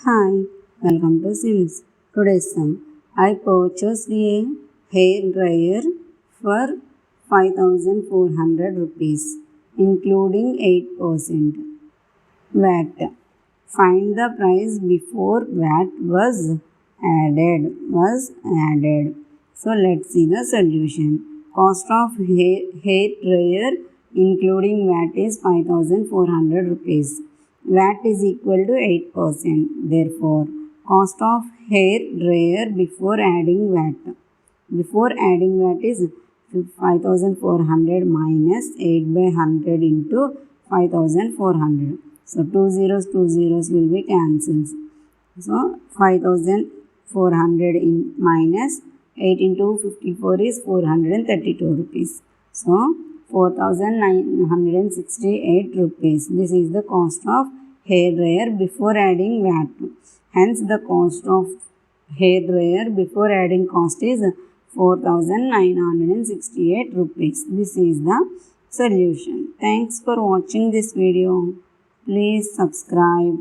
Hi, welcome to SIMS. Today's sum. I purchased a hair dryer for 5,400 rupees, including 8% VAT. Find the price before VAT was added. So let's see the solution. Cost of hair dryer including VAT is 5,400 rupees. VAT is equal to 8%. Therefore, cost of hair dryer before adding VAT. Before adding VAT is 5,400 minus 8 by 100 into 5,400. So, two zeros will be cancelled. So, 5,400 minus 8 into 54 is 432 rupees. So, 4,968 rupees. This is the cost of hair dryer before adding VAT. Hence, the cost of hair dryer before adding cost is 4,968 rupees. This is the solution. Thanks for watching this video. Please subscribe.